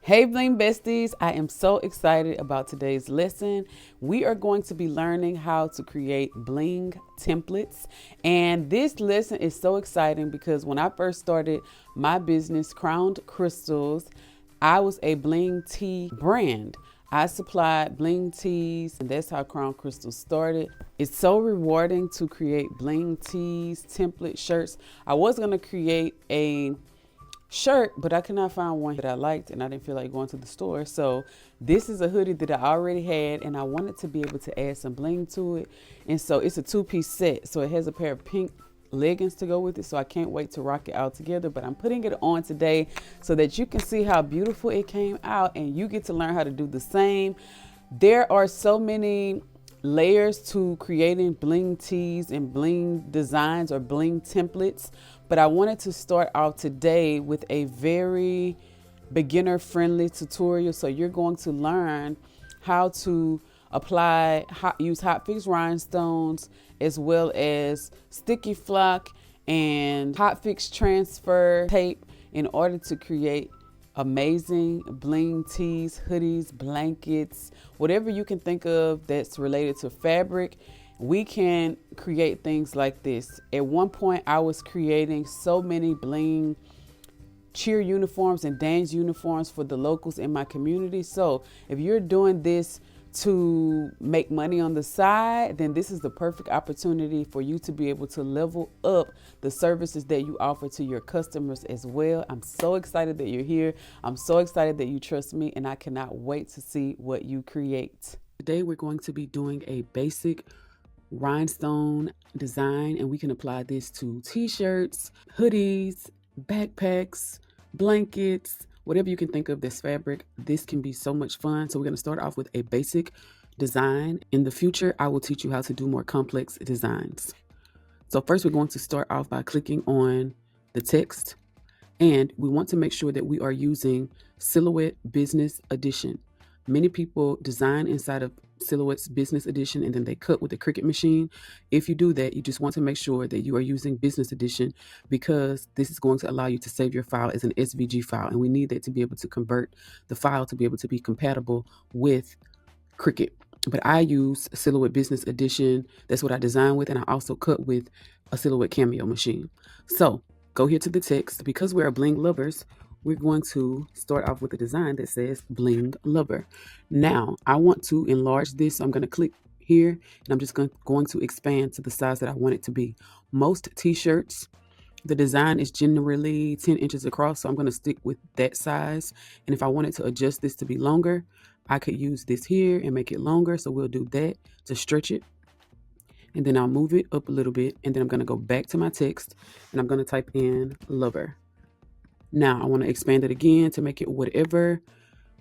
Hey Bling besties, I am so excited about today's lesson. We are going to be learning how to create bling templates. And this lesson is so exciting because when I first started my business, Crowned Crystals, I was a bling tea brand. I supplied bling teas, and that's how Crown Crystals started. It's so rewarding to create bling teas, template shirts. I was going to create a shirt, but I could not find one that I liked and I didn't feel like going to the store. So this is a hoodie that I already had and I wanted to be able to add some bling to it. And so it's a two-piece set. So it has a pair of pink leggings to go with it. So I can't wait to rock it out together, but I'm putting it on today so that you can see how beautiful it came out and you get to learn how to do the same. There are so many layers to creating bling tees and bling designs or bling templates, but I wanted to start out today with a very beginner friendly tutorial. So you're going to learn how to use hot fix rhinestones as well as sticky flock and hot fix transfer tape in order to create amazing bling tees, hoodies, blankets, whatever you can think of that's related to fabric. We can create things like this. At one point, I was creating so many bling cheer uniforms and dance uniforms for the locals in my community. So if you're doing this to make money on the side, then this is the perfect opportunity for you to be able to level up the services that you offer to your customers as well. I'm so excited that you're here. I'm so excited that you trust me, and I cannot wait to see what you create. Today, we're going to be doing a basic rhinestone design, and we can apply this to t-shirts, hoodies, backpacks, blankets, whatever you can think of this fabric. This can be so much fun. So we're going to start off with a basic design. In the future, I will teach you how to do more complex designs. So first, we're going to start off by clicking on the text, and we want to make sure that we are using Silhouette Business Edition. Many people design inside of Silhouette's Business Edition and then they cut with the Cricut machine. If you do that, you just want to make sure that you are using Business Edition because this is going to allow you to save your file as an SVG file. And we need that to be able to convert the file to be able to be compatible with Cricut. But I use Silhouette Business Edition. That's what I design with. And I also cut with a Silhouette Cameo machine. So go here to the text. Because we are bling lovers, we're going to start off with a design that says Bling Lover. Now, I want to enlarge this. So I'm going to click here and I'm just going to expand to the size that I want it to be. Most t-shirts, the design is generally 10 inches across, so I'm going to stick with that size. And if I wanted to adjust this to be longer, I could use this here and make it longer. So we'll do that to stretch it. And then I'll move it up a little bit. And then I'm going to go back to my text and I'm going to type in lover. Now I want to expand it again to make it whatever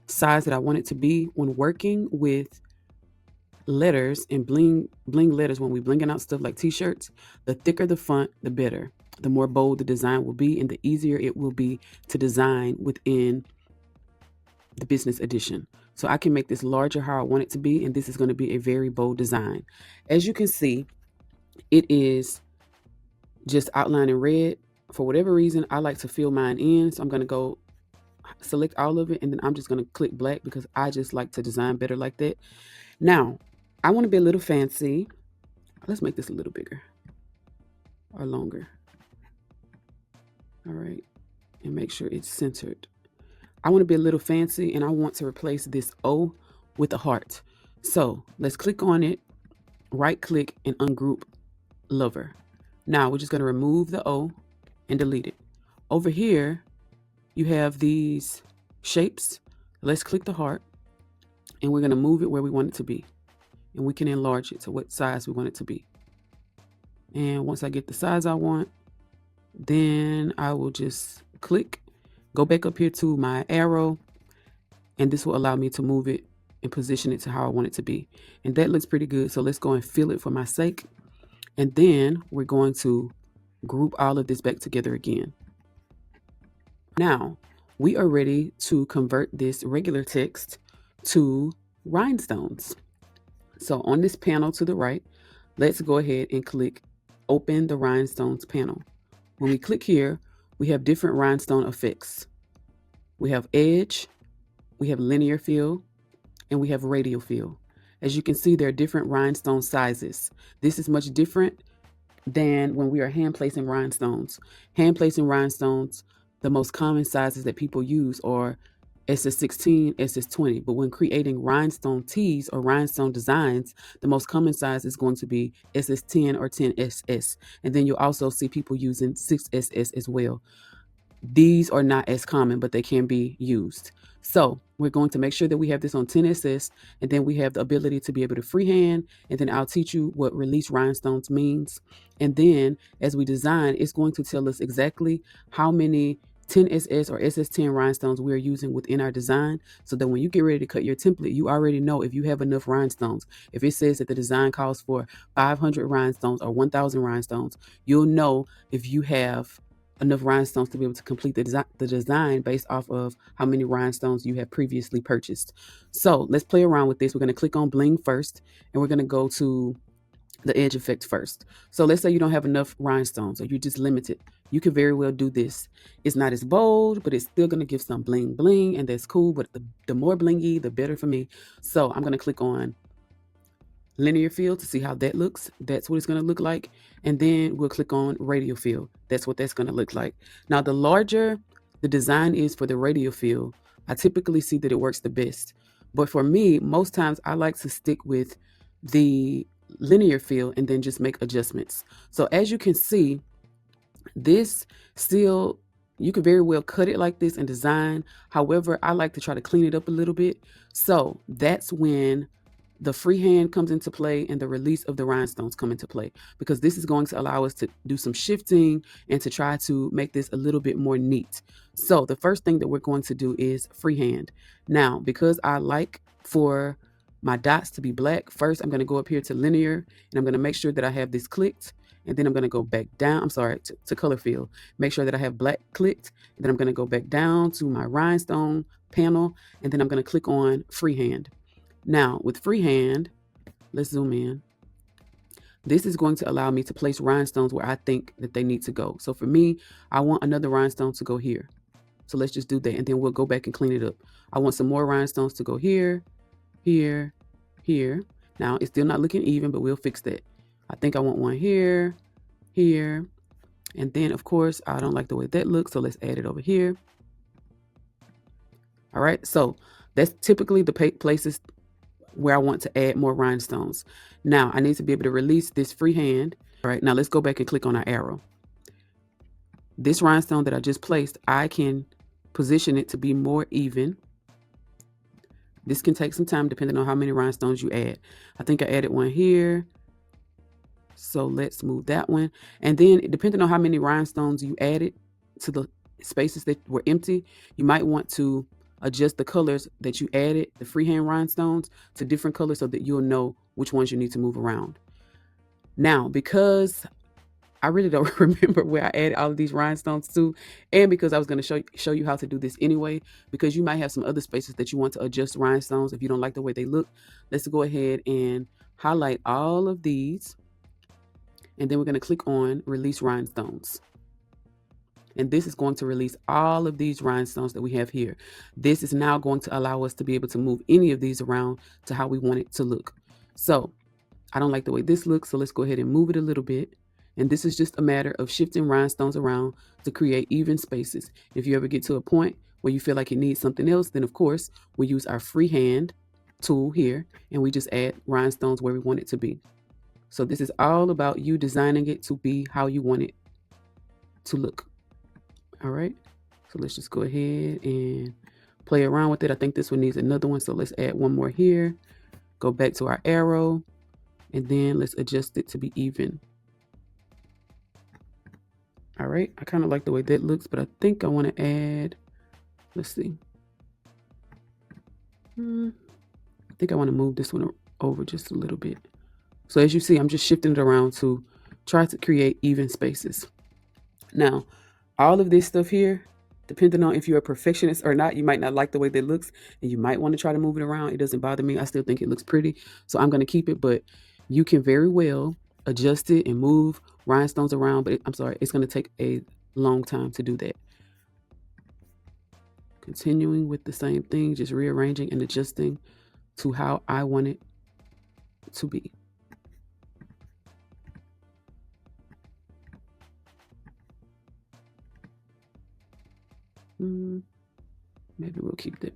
size that I want it to be. When working with letters and bling letters, when we blinging out stuff like t-shirts, the thicker the font, the better. The more bold the design will be and the easier it will be to design within the business edition. So I can make this larger how I want it to be, and this is going to be a very bold design. As you can see, it is just outlined in red. For whatever reason, I like to fill mine in. So I'm going to go select all of it. And then I'm just going to click black because I just like to design better like that. Now, I want to be a little fancy. Let's make this a little bigger or longer. All right. And make sure it's centered. I want to be a little fancy and I want to replace this O with a heart. So let's click on it, right click and ungroup lover. Now we're just going to remove the O and delete it. Over here, you have these shapes. Let's click the heart and we're going to move it where we want it to be. And we can enlarge it to what size we want it to be. And once I get the size I want, then I will just click, go back up here to my arrow, and this will allow me to move it and position it to how I want it to be. And that looks pretty good. So let's go and fill it for my sake. And then we're going to group all of this back together again. Now we are ready to convert this regular text to rhinestones. So on this panel to the right, let's go ahead and click open the rhinestones panel. When we click here, we have different rhinestone effects. We have edge, we have linear fill, and we have radial fill. As you can see, there are different rhinestone sizes. This is much different than when we are hand placing rhinestones. Hand placing rhinestones, the most common sizes that people use are SS16, SS20. But when creating rhinestone tees or rhinestone designs, the most common size is going to be SS10 or 10SS. And then you'll also see people using 6SS as well. These are not as common, but they can be used. So we're going to make sure that we have this on 10SS, and then we have the ability to be able to freehand, and then I'll teach you what release rhinestones means. And then as we design, it's going to tell us exactly how many 10SS or SS10 rhinestones we're using within our design, so that when you get ready to cut your template, you already know if you have enough rhinestones. If it says that the design calls for 500 rhinestones or 1,000 rhinestones, you'll know if you have enough rhinestones to be able to complete the design based off of how many rhinestones you have previously purchased. So let's play around with this. We're going to click on Bling first, and we're going to go to the edge effect first. So let's say you don't have enough rhinestones or you're just limited. You can very well do this. It's not as bold, but it's still going to give some bling bling, and that's cool. But the more blingy, the better for me. So I'm going to click on linear fill to see how that looks. That's what it's going to look like. And then we'll click on radial fill. That's what that's going to look like. Now, the larger the design is for the radial fill, I typically see that it works the best. But for me, most times I like to stick with the linear fill and then just make adjustments. So as you can see, this still, you could very well cut it like this and design. However, I like to try to clean it up a little bit. So that's when the freehand comes into play and the release of the rhinestones come into play, because this is going to allow us to do some shifting and to try to make this a little bit more neat. So the first thing that we're going to do is freehand. Now, because I like for my dots to be black, first I'm going to go up here to linear, and I'm going to make sure that I have this clicked, and then I'm going to go back down, I'm sorry, to color fill. Make sure that I have black clicked, and then I'm going to go back down to my rhinestone panel, and then I'm going to click on freehand. Now, with freehand, let's zoom in. This is going to allow me to place rhinestones where I think that they need to go. So for me, I want another rhinestone to go here. So let's just do that, and then we'll go back and clean it up. I want some more rhinestones to go here, here, here. Now, it's still not looking even, but we'll fix that. I think I want one here, here, and then, of course, I don't like the way that looks, so let's add it over here. All right, so that's typically the places where I want to add more rhinestones. Now I need to be able to release this freehand. All right, now let's go back and click on our arrow. This rhinestone that I just placed, I can position it to be more even. This can take some time depending on how many rhinestones you add. I think I added one here. So let's move that one. And then depending on how many rhinestones you added to the spaces that were empty, you might want to adjust the colors that you added, the freehand rhinestones, to different colors so that you'll know which ones you need to move around. Now, because I really don't remember where I added all of these rhinestones to, and because I was going to show you how to do this anyway, because you might have some other spaces that you want to adjust rhinestones if you don't like the way they look, let's go ahead and highlight all of these, and then we're going to click on release rhinestones. And this is going to release all of these rhinestones that we have here. This is now going to allow us to be able to move any of these around to how we want it to look. So I don't like the way this looks, so let's go ahead and move it a little bit. And this is just a matter of shifting rhinestones around to create even spaces. If you ever get to a point where you feel like it needs something else, then of course we use our freehand tool here, and we just add rhinestones where we want it to be. So this is all about you designing it to be how you want it to look. All right, so let's just go ahead and play around with it. I think this one needs another one, so let's add one more here. Go back to our arrow, and then let's adjust it to be even. All right, I kind of like the way that looks, but I think I want to add, let's see. I think I want to move this one over just a little bit. So as you see, I'm just shifting it around to try to create even spaces. Now, all of this stuff here, depending on if you're a perfectionist or not, you might not like the way that looks, and you might want to try to move it around. It doesn't bother me. I still think it looks pretty, so I'm going to keep it, but you can very well adjust it and move rhinestones around, but I'm sorry, it's going to take a long time to do that. Continuing with the same thing, just rearranging and adjusting to how I want it to be. Maybe we'll keep that.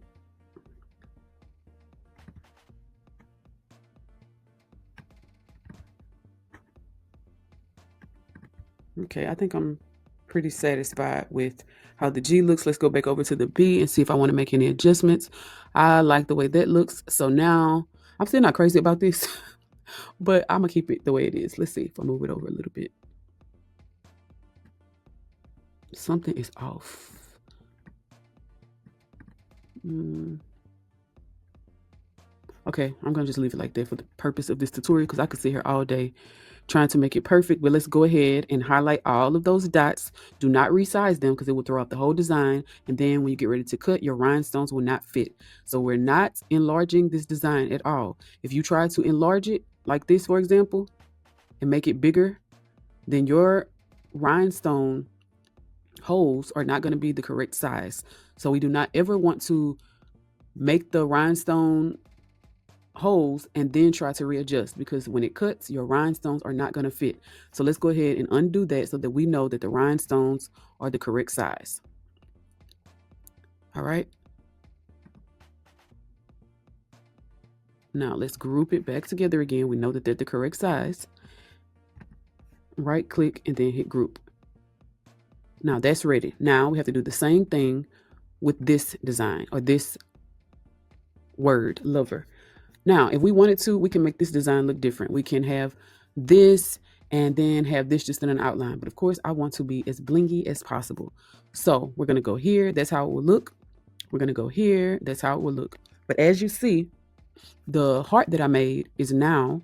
Okay, I think I'm pretty satisfied with how the G looks. Let's go back over to the B and see if I want to make any adjustments. I like the way that looks. So now I'm still not crazy about this, but I'm gonna keep it the way it is. Let's see if I move it over a little bit. Something is off. Okay, I'm gonna just leave it like that for the purpose of this tutorial because I could sit here all day trying to make it perfect. But let's go ahead and highlight all of those dots. Do not resize them because it will throw out the whole design. And then when you get ready to cut, your rhinestones will not fit. So we're not enlarging this design at all. If you try to enlarge it like this, for example, and make it bigger, then your rhinestone holes are not going to be the correct size. So we do not ever want to make the rhinestone holes and then try to readjust, because when it cuts, your rhinestones are not going to fit. So let's go ahead and undo that so that we know that the rhinestones are the correct size. All right. Now let's group it back together again. We know that they're the correct size. Right click and then hit group. Now that's ready. Now we have to do the same thing with this design or this word, lover. Now, if we wanted to, we can make this design look different. We can have this and then have this just in an outline. But of course, I want to be as blingy as possible. So we're going to go here. That's how it will look. We're going to go here. That's how it will look. But as you see, the heart that I made is now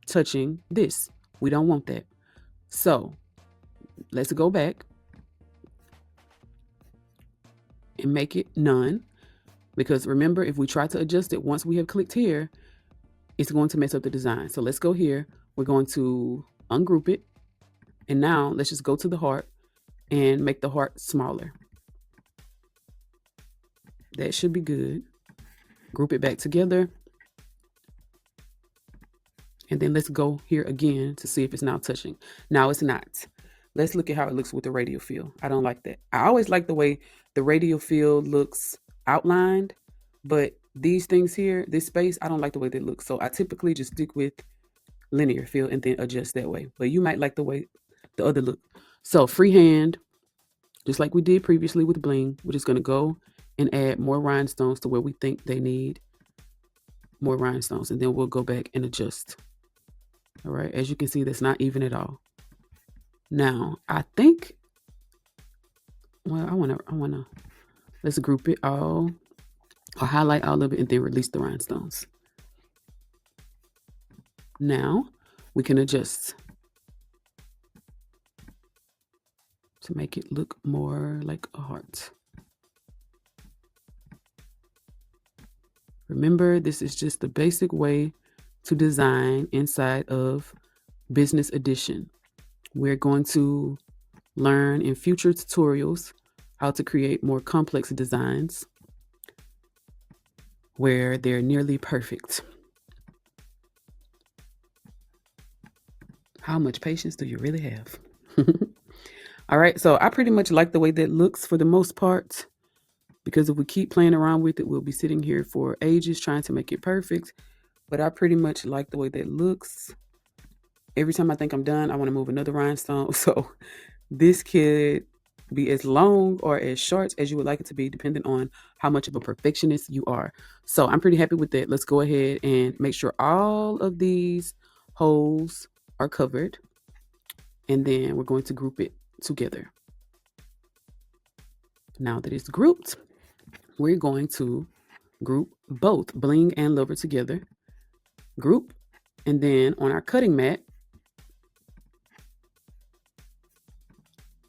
touching this. We don't want that. So let's go back and make it none. Because remember, if we try to adjust it once we have clicked here, it's going to mess up the design. So let's go here. We're going to ungroup it. And now let's just go to the heart and make the heart smaller. That should be good. Group it back together. And then let's go here again to see if it's now touching. Now it's not. Let's look at how it looks with the radial fill. I don't like that. I always like the way the radial fill looks outlined, but these things here, this space, I don't like the way they look. So I typically just stick with linear fill and then adjust that way. But you might like the way the other look. So freehand, just like we did previously with bling, we're just going to go and add more rhinestones to where we think they need more rhinestones. And then we'll go back and adjust. All right. As you can see, that's not even at all. Now, I think, well, I want to, let's group it all or highlight all of it and then release the rhinestones. Now we can adjust to make it look more like a heart. Remember, this is just the basic way to design inside of Business Edition. We're going to learn in future tutorials how to create more complex designs where they're nearly perfect. How much patience do you really have? All right, so I pretty much like the way that looks for the most part, because if we keep playing around with it, we'll be sitting here for ages trying to make it perfect. But I pretty much like the way that looks. Every time I think I'm done, I want to move another rhinestone. So this could be as long or as short as you would like it to be, depending on how much of a perfectionist you are. So I'm pretty happy with that. Let's go ahead and make sure all of these holes are covered. And then we're going to group it together. Now that it's grouped, we're going to group both bling and lover together. Group, and then on our cutting mat,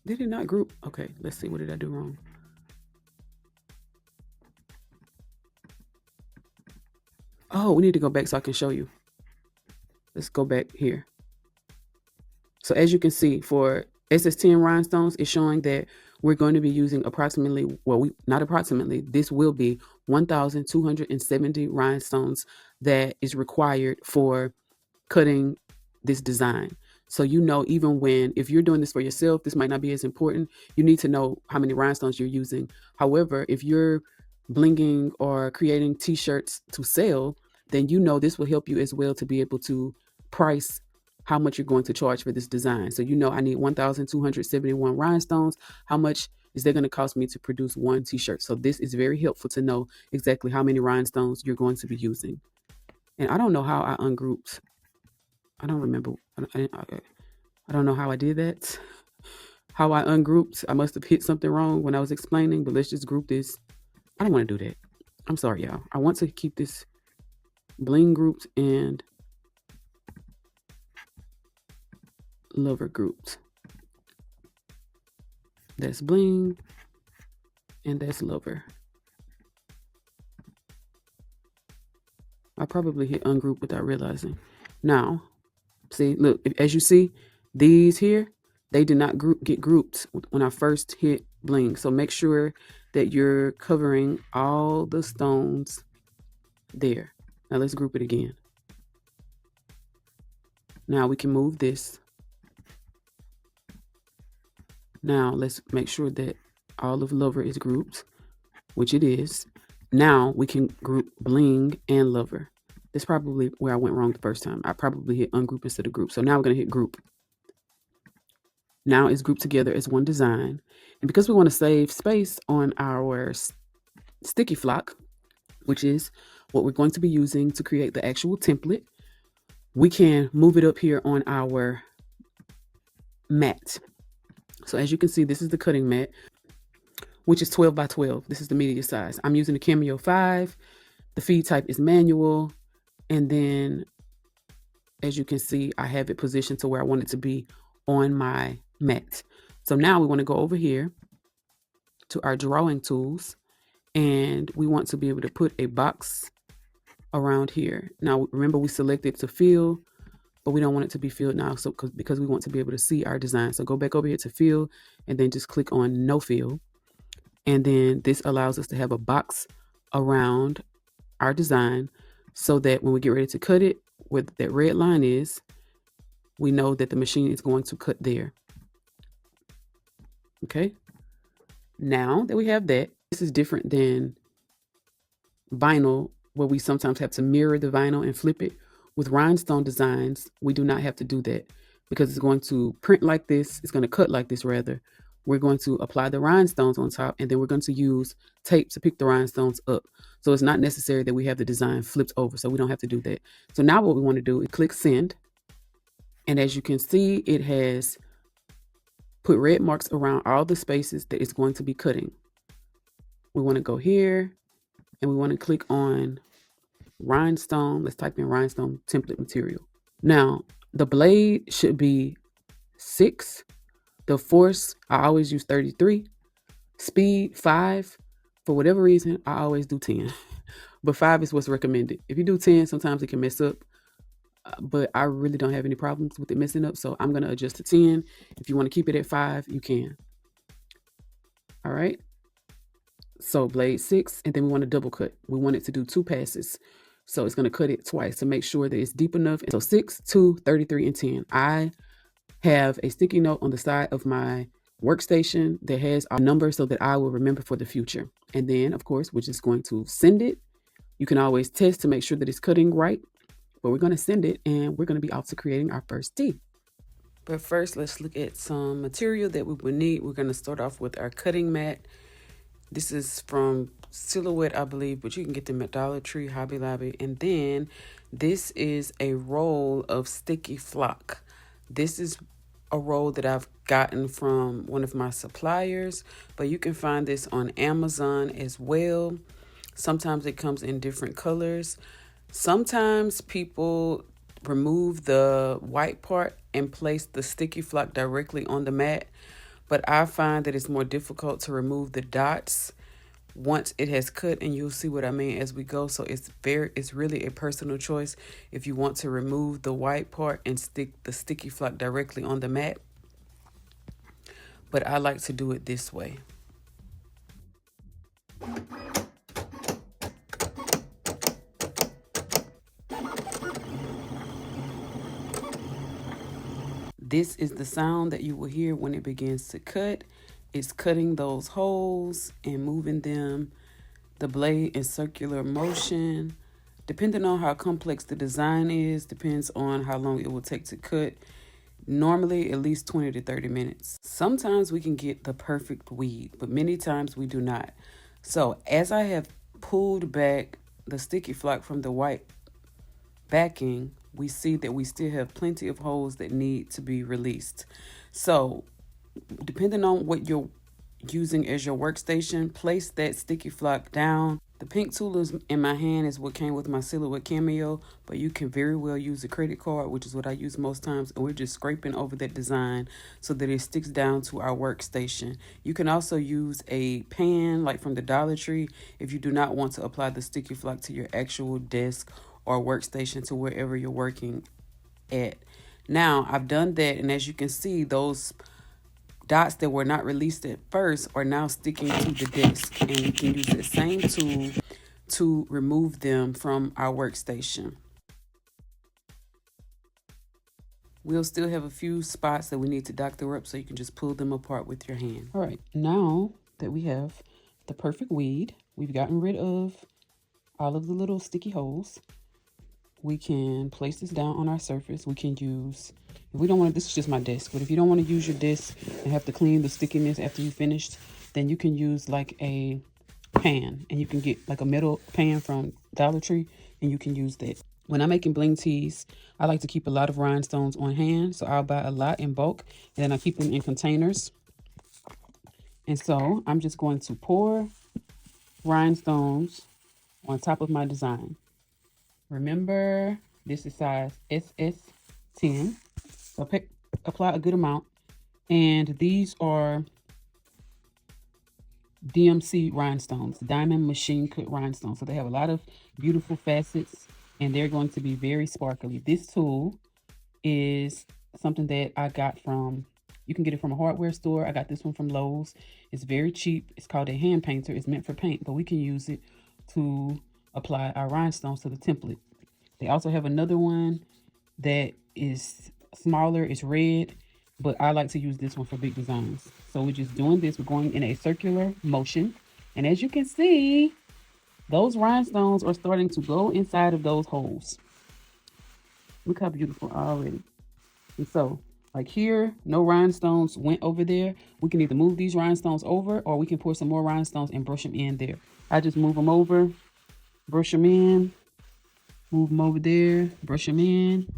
did it not group? Okay, let's see. What did I do wrong? Oh, we need to go back so I can show you. Let's go back here. So as you can see, for SS10 rhinestones, it's showing that we're going to be using approximately, not approximately, this will be 1,270 rhinestones that is required for cutting this design. So even if you're doing this for yourself, this might not be as important. You need to know how many rhinestones you're using. However, if you're blinging or creating t-shirts to sell, then this will help you as well to be able to price how much you're going to charge for this design. So I need 1,271 rhinestones. How much is that going to cost me to produce one t-shirt? So this is very helpful to know exactly how many rhinestones you're going to be using. And I don't know how I ungrouped. I don't remember. I don't know how I did that. How I ungrouped. I must have hit something wrong when I was explaining, but let's just group this. I don't want to do that. I'm sorry, y'all. I want to keep this bling grouped and lover grouped. That's bling and that's lover. I probably hit ungroup without realizing. Now, see, look, as you see, these here, they did not get grouped when I first hit bling. So make sure that you're covering all the stones there. Now let's group it again. Now we can move this. Now let's make sure that all of lover is grouped, which it is. Now we can group bling and lover. That's probably where I went wrong the first time. I probably hit ungroup instead of group. So now we're going to hit group. Now it's grouped together as one design. And because we want to save space on our sticky flock, which is what we're going to be using to create the actual template, we can move it up here on our mat. So as you can see, this is the cutting mat, which is 12 by 12. This is the media size. I'm using the Cameo 5. The feed type is manual. And then, as you can see, I have it positioned to where I want it to be on my mat. So now we want to go over here to our drawing tools, and we want to be able to put a box around here. Now, remember, we selected to fill, but we don't want it to be filled now, so because we want to be able to see our design. So go back over here to fill, and then just click on no fill. And then this allows us to have a box around our design so that when we get ready to cut it, where that red line is, we know that the machine is going to cut there. Okay. Now that we have that, this is different than vinyl, where we sometimes have to mirror the vinyl and flip it. With rhinestone designs, we do not have to do that because it's going to print like this. It's going to cut like this, rather. We're going to apply the rhinestones on top, and then we're going to use tape to pick the rhinestones up. So it's not necessary that we have the design flipped over, so we don't have to do that. So now what we want to do is click send. And as you can see, it has put red marks around all the spaces that it's going to be cutting. We want to go here and we want to click on rhinestone. Let's type in rhinestone template material. Now, the blade should be 6. The force, I always use 33. Speed, 5. For whatever reason, I always do 10. But 5 is what's recommended. If you do 10, sometimes it can mess up. But I really don't have any problems with it messing up. So I'm going to adjust to 10. If you want to keep it at 5, you can. All right. So blade 6, and then we want to double cut. We want it to do 2 passes. So it's going to cut it twice to make sure that it's deep enough. So 6, 2, 33, and 10. I have a sticky note on the side of my workstation that has our number so that I will remember for the future. And then, of course, we're just going to send it. You can always test to make sure that it's cutting right, but we're going to send it, and we're going to be off to creating our first tee. But first, let's look at some material that we would need. We're going to start off with our cutting mat. This is from Silhouette, I believe, but you can get them at Dollar Tree, Hobby Lobby. And then this is a roll of sticky flock. This is a roll that I've gotten from one of my suppliers, but you can find this on Amazon as well. Sometimes it comes in different colors. Sometimes people remove the white part and place the sticky flock directly on the mat, but I find that it's more difficult to remove the dots once it has cut, and you'll see what I mean as we go. So it's really a personal choice if you want to remove the white part and stick the sticky flock directly on the mat. but I like to do it this way. This is the sound that you will hear when it begins to cut. It's cutting those holes and moving them, the blade in circular motion. Depending on how complex the design is, depends on how long it will take to cut. Normally at least 20 to 30 minutes. Sometimes we can get the perfect weed, but many times we do not. So as I have pulled back the sticky flock from the white backing, we see that we still have plenty of holes that need to be released. So depending on what you're using as your workstation, place that sticky flock down. The pink tool is in my hand is what came with my Silhouette Cameo, but you can very well use a credit card, which is what I use most times, and we're just scraping over that design so that it sticks down to our workstation. You can also use a pan like from the Dollar Tree if you do not want to apply the sticky flock to your actual desk or workstation, to wherever you're working at. Now I've done that, and as you can see, those dots that were not released at first are now sticking to the desk, and we can use the same tool to remove them from our workstation. We'll still have a few spots that we need to doctor up, so you can just pull them apart with your hand. All right, now that we have the perfect weed, we've gotten rid of all of the little sticky holes. We can place this down on our surface. We can use, if we don't want to, this is just my desk, but if you don't want to use your desk and have to clean the stickiness after you finished, then you can use like a pan, and you can get like a metal pan from Dollar Tree, and you can use that. When I'm making bling teas, I like to keep a lot of rhinestones on hand, so I'll buy a lot in bulk, and then I keep them in containers. And so I'm just going to pour rhinestones on top of my design. Remember, this is size SS10. So apply a good amount. And these are DMC rhinestones, diamond machine cut rhinestones. So they have a lot of beautiful facets, and they're going to be very sparkly. This tool is something that I got from, you can get it from a hardware store. I got this one from Lowe's. It's very cheap. It's called a hand painter. It's meant for paint, but we can use it to apply our rhinestones to the template. They also have another one that is smaller. It's red, but I like to use this one for big designs. So we're just doing this. We're going in a circular motion. And as you can see, those rhinestones are starting to go inside of those holes. Look how beautiful already. And so like here, no rhinestones went over there. We can either move these rhinestones over, or we can pour some more rhinestones and brush them in there. I just move them over, brush them in, move them over there, brush them in,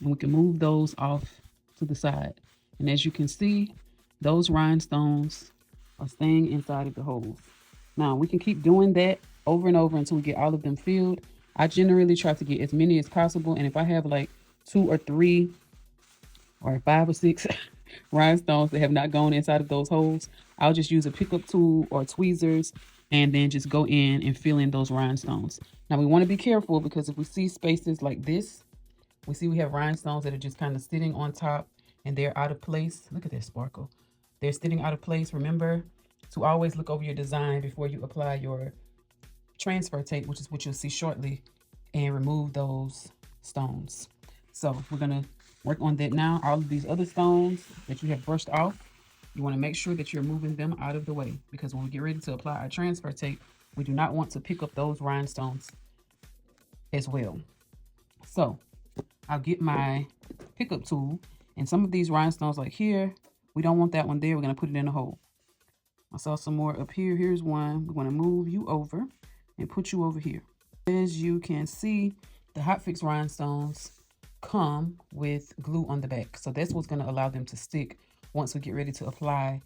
and we can move those off to the side. And as you can see, those rhinestones are staying inside of the holes. Now we can keep doing that over and over until we get all of them filled. I generally try to get as many as possible, and if I have like 2 or 3 or 5 or 6 rhinestones that have not gone inside of those holes, I'll just use a pickup tool or tweezers and then just go in and fill in those rhinestones. Now we want to be careful, because if we see spaces like this, we see we have rhinestones that are just kind of sitting on top and they're out of place. Look at that sparkle. They're sitting out of place. Remember to always look over your design before you apply your transfer tape, which is what you'll see shortly, and remove those stones. So we're going to work on that now. All of these other stones that you have brushed off, you want to make sure that you're moving them out of the way, because when we get ready to apply our transfer tape, we do not want to pick up those rhinestones as well. So I'll get my pickup tool, and some of these rhinestones like here, we don't want that one there. We're going to put it in a hole. I saw some more up here. Here's one. We're going to move you over and put you over here. As you can see, the Hot Fix rhinestones come with glue on the back. So that's what's going to allow them to stick once we get ready to apply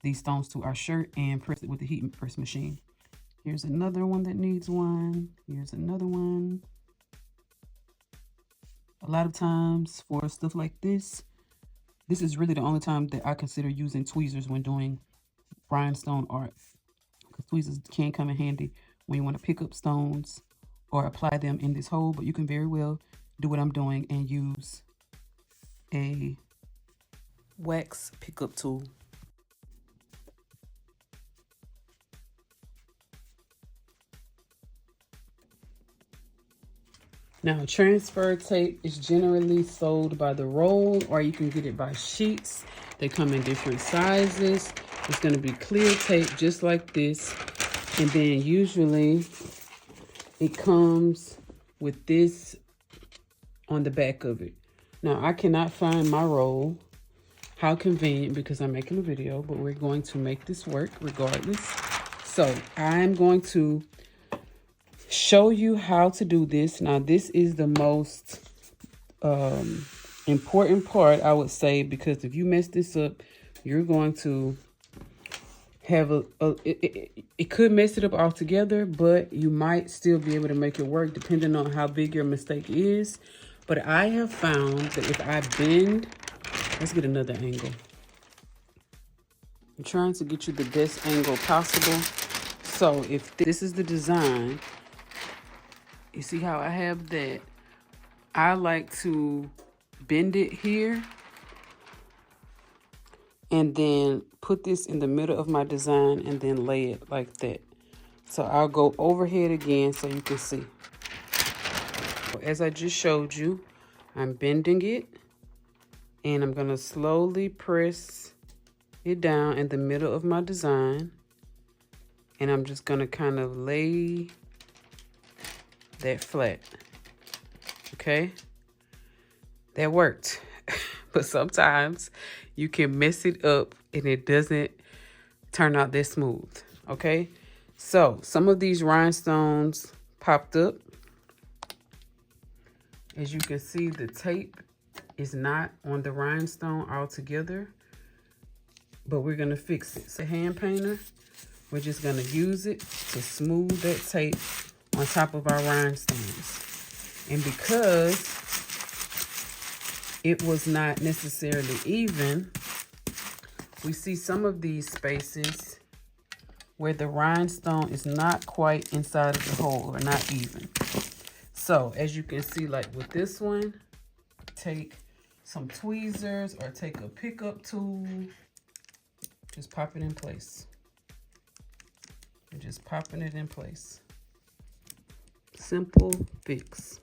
these stones to our shirt and press it with the heat press machine. Here's another one that needs one. Here's another one. A lot of times for stuff like this is really the only time that I consider using tweezers when doing rhinestone art, because tweezers can come in handy when you want to pick up stones or apply them in this hole. But you can very well do what I'm doing and use a wax pickup tool. Now, transfer tape is generally sold by the roll, or you can get it by sheets. They come in different sizes. It's going to be clear tape just like this. And then usually it comes with this on the back of it. Now, I cannot find my roll. How convenient, because I'm making a video, but we're going to make this work regardless. So I'm going to show you how to do this. Now, this is the most important part, I would say, because if you mess this up, you're going to have it could mess it up altogether, but you might still be able to make it work depending on how big your mistake is. But I have found that if I bend, let's get another angle. I'm trying to get you the best angle possible. So if this is the design, you see how I have that? I like to bend it here and then put this in the middle of my design and then lay it like that. So I'll go overhead again so you can see. As I just showed you, I'm bending it and I'm gonna slowly press it down in the middle of my design. And I'm just gonna kind of lay that flat, okay? That worked. But sometimes you can mess it up and it doesn't turn out that smooth, okay? So some of these rhinestones popped up. As you can see, the tape is not on the rhinestone altogether, but we're gonna fix it. So hand painter, we're just gonna use it to smooth that tape on top of our rhinestones. And because it was not necessarily even, we see some of these spaces where the rhinestone is not quite inside of the hole or not even. So as you can see, like with this one, take some tweezers or take a pickup tool, just pop it in place. You're just popping it in place. Simple fix.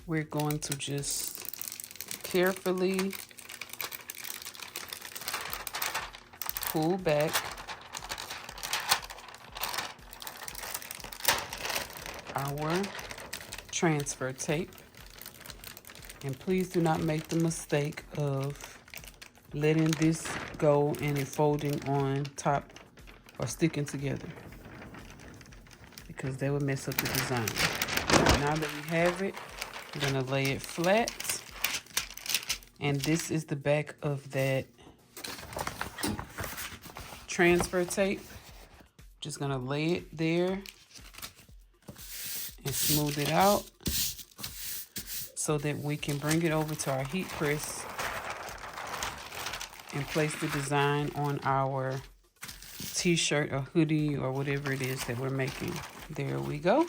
We're going to just carefully pull back our transfer tape. And please do not make the mistake of letting this go and it folding on top or sticking together, because they would mess up the design. Now that we have it, we're gonna lay it flat. And this is the back of that transfer tape. Just gonna lay it there and smooth it out so that we can bring it over to our heat press and place the design on our t-shirt or hoodie or whatever it is that we're making. There we go.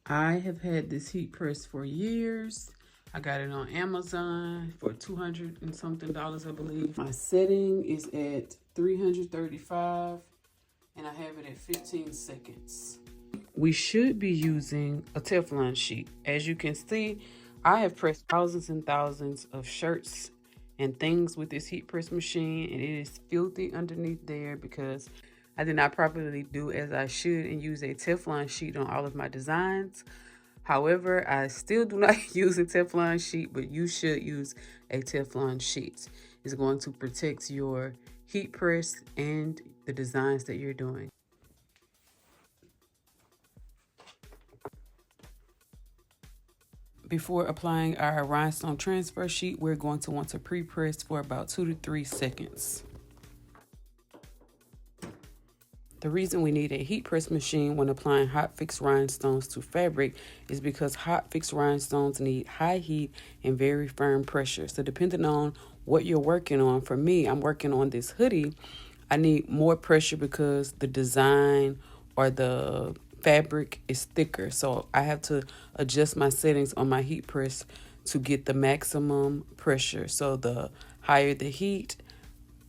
I have had this heat press for years. I got it on Amazon for $200 and something, I believe. My setting is at 335 and I have it at 15 seconds. We should be using a Teflon sheet. As you can see, I have pressed thousands and thousands of shirts and things with this heat press machine, and it is filthy underneath there because I did not properly do as I should and use a Teflon sheet on all of my designs. However, I still do not use a Teflon sheet, but you should use a Teflon sheet. It's going to protect your heat press and the designs that you're doing. Before applying our rhinestone transfer sheet, we're going to want to pre-press for about 2 to 3 seconds. The reason we need a heat press machine when applying hot fix rhinestones to fabric is because hot fix rhinestones need high heat and very firm pressure. So depending on what you're working on, for me, I'm working on this hoodie, I need more pressure because the design or the fabric is thicker. So I have to adjust my settings on my heat press to get the maximum pressure. So the higher the heat,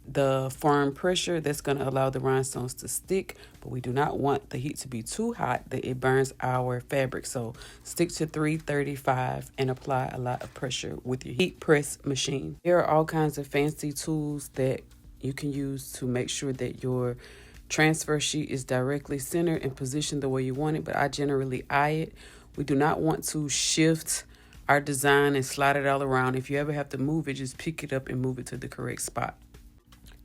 the firm pressure, that's going to allow the rhinestones to stick, but we do not want the heat to be too hot that it burns our fabric. So stick to 335 and apply a lot of pressure with your heat press machine. There are all kinds of fancy tools that you can use to make sure that your transfer sheet is directly centered and positioned the way you want it, but I generally eye it. We do not want to shift our design and slide it all around. If you ever have to move it, just pick it up and move it to the correct spot.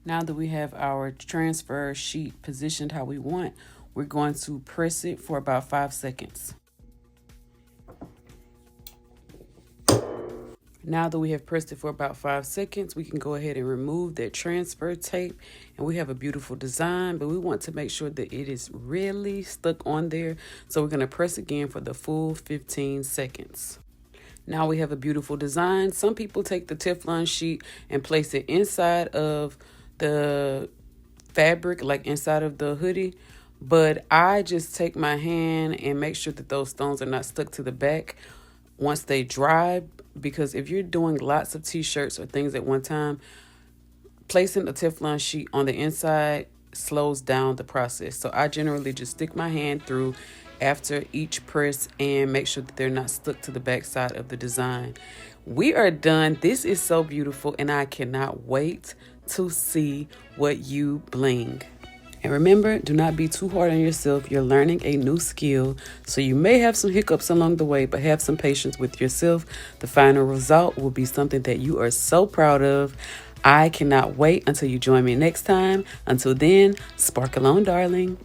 Now that we have our transfer sheet positioned how we want, we're going to press it for about 5 seconds. Now that we have pressed it for about 5 seconds, we can go ahead and remove that transfer tape, and we have a beautiful design, but we want to make sure that it is really stuck on there. So we're going to press again for the full 15 seconds. Now we have a beautiful design. Some people take the Teflon sheet and place it inside of the fabric, like inside of the hoodie, but I just take my hand and make sure that those stones are not stuck to the back once they dry, because if you're doing lots of t-shirts or things at one time, placing a Teflon sheet on the inside slows down the process. So I generally just stick my hand through after each press and make sure that they're not stuck to the back side of the design. We are done. This is so beautiful, and I cannot wait to see what you bling. And remember, do not be too hard on yourself. You're learning a new skill, so you may have some hiccups along the way, but have some patience with yourself. The final result will be something that you are so proud of. I cannot wait until you join me next time. Until then, sparkle on, darling.